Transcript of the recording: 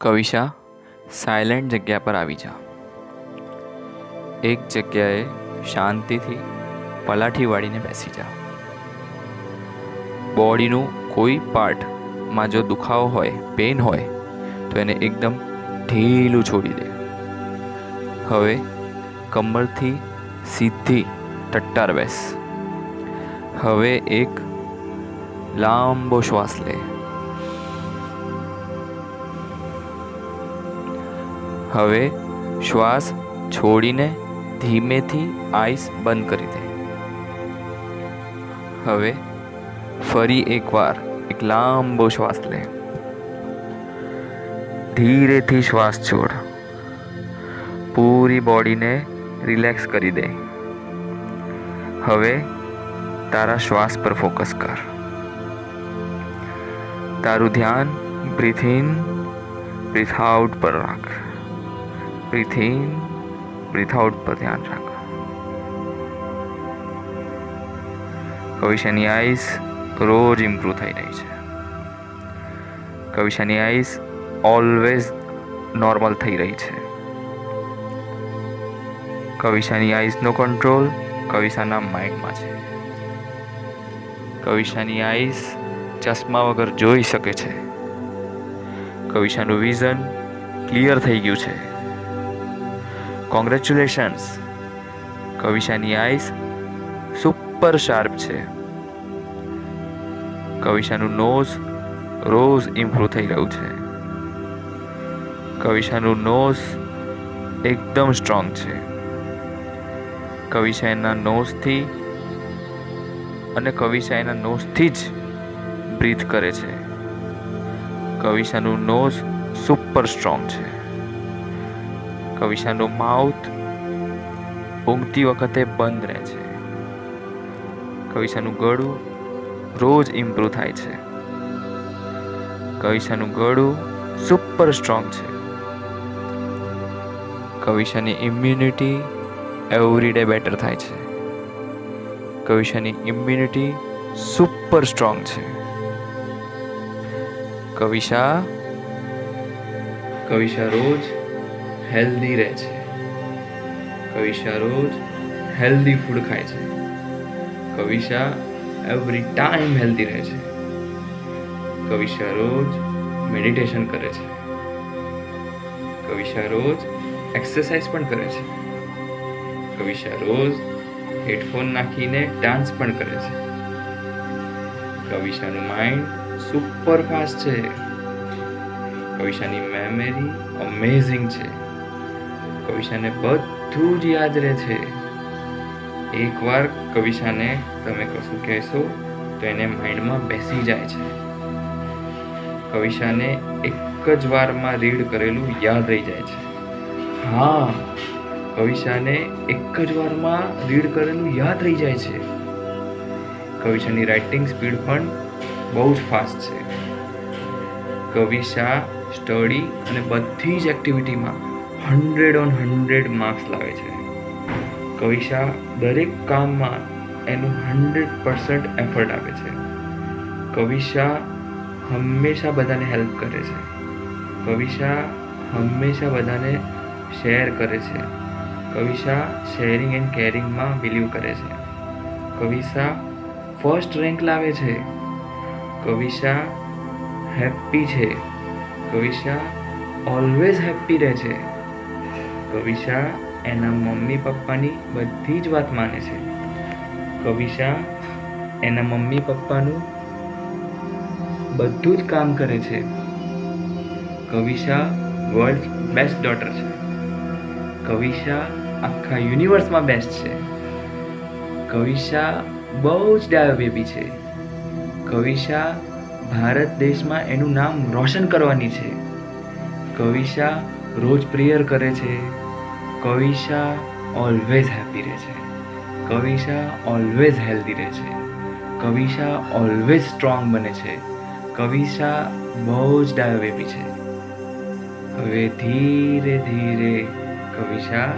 Kavisha, silent જગ્યા પર આવી જા. એક જગ્યાએ શાંતિથી પલાઠી વાળીને બેસી જા. બોડીનું કોઈ પાર્ટમાં જો દુખાવો હોય, પેન હોય, તો એને એકદમ ઢીલું છોડી દે. હવે કમરથી સીધી ટટ્ટાર બેસ. હવે એક લાંબો શ્વાસ લે. હવે શ્વાસ છોડીને ધીમેથી આઈસ બંધ કરી દે. હવે ફરી એકવાર એક લાંબો શ્વાસ લે. ધીરેથી શ્વાસ છોડ. પૂરી બોડીને રિલેક્સ કરી દે. હવે તારા શ્વાસ પર ફોકસ કર. તારું ધ્યાન બ્રીથ ઇન બ્રીથ આઉટ પર રાખ. બ્રીથ ઇન બ્રીથ આઉટ પર ધ્યાન રાખ. કવિશાની આઈસ રોજ ઇમ્પ્રૂવ થઈ રહી છે. કવિશાની આઈસ ઓલવેઝ નોર્મલ થઈ રહી છે. કવિશાની આઈસનો કંટ્રોલ કવિશાના માઇન્ડમાં છે. કવિશાની આઈસ ચશ્મા વગર જોઈ શકે છે. કવિશાનું વિઝન ક્લિયર થઈ ગયું છે. કોંગ્રેચ્યુલેશન્સ, કવિશાની આઈસ સુપર શાર્પ છે. કવિશાનું નોઝ રોજ ઇમ્પ્રૂવ થઈ રહ્યું છે. કવિશાનું નોઝ એકદમ સ્ટ્રોંગ છે. કવિશા એના નોઝથી અને કવિશા એના નોઝથી જ બ્રીથ કરે છે. કવિશાનું નોઝ સુપર સ્ટ્રોંગ છે. કવિશાનું માઉથ ઊંઘતી વખતે બંધ રહે છે. કવિશાનું ગળું રોજ ઇમ્પ્રૂવ થાય છે. કવિશાનું ગળું સુપર સ્ટ્રોંગ છે. કવિશાની ઇમ્યુનિટી એવરી ડે બેટર થાય છે. કવિશાની ઇમ્યુનિટી સુપર સ્ટ્રોંગ છે. કવિશા રોજ હેલ્ધી રહે છે. કવિશા રોજ હેલ્ધી ફૂડ ખાય છે. કવિશા એવરી ટાઈમ હેલ્ધી રહે છે. કવિશા રોજ મેડિટેશન કરે છે. કવિશા રોજ એક્સરસાઇઝ પણ કરે છે. કવિશા રોજ હેડફોન નાખીને ડાન્સ પણ કરે છે. કવિશાનું માઇન્ડ સુપર ફાસ્ટ છે. કવિશાની મેમરી અમેઝિંગ છે. કવિશાને બધું જ યાદ રહે છે. એકવાર કવિશાને તમે કશું કહેશો તો એને માઇન્ડમાં બેસી જાય છે. કવિશાને એક જ વારમાં રીડ કરેલું યાદ રહી જાય છે. હા, કવિશાને એક જ વારમાં રીડ કરેલું યાદ રહી જાય છે. કવિશાની રાઇટિંગ સ્પીડ પણ બહુ જ ફાસ્ટ છે. કવિશા સ્ટડી અને બધી જ એક્ટિવિટીમાં 100 માર્ક્સ લાવે છે. કવિશા દરેક કામમાં એનું 100% એફર્ટ આપે છે. કવિશા હંમેશા બધાને હેલ્પ કરે છે. કવિશા હંમેશા બધાને શેર કરે છે. કવિશા શેરિંગ એન્ડ કેરિંગમાં બિલીવ કરે છે. કવિશા ફર્સ્ટ રેન્ક લાવે છે. કવિશા હેપી છે. કવિશા ઓલવેઝ હેપી રહે છે. કવિશા એના મમ્મી પપ્પાની બધી જ વાત માને છે. કવિશા એના મમ્મી પપ્પાનું બધું જ કામ કરે છે. કવિશા વર્લ્ડ બેસ્ટ ડોટર છે. કવિશા આખા યુનિવર્સમાં બેસ્ટ છે. કવિશા બહુ જ ડાયો બેબી છે. કવિશા ભારત દેશમાં એનું નામ રોશન કરવાની છે. કવિશા રોજ પ્રેયર કરે છે. કવિશા ઓલવેઝ હેપી રહે છે. કવિશા ઓલવેઝ હેલ્ધી રહે છે. કવિશા ઓલવેઝ સ્ટ્રોંગ બને છે. કવિશા બહુ જ ડાયો બેબી છે. હવે ધીરે ધીરે કવિશા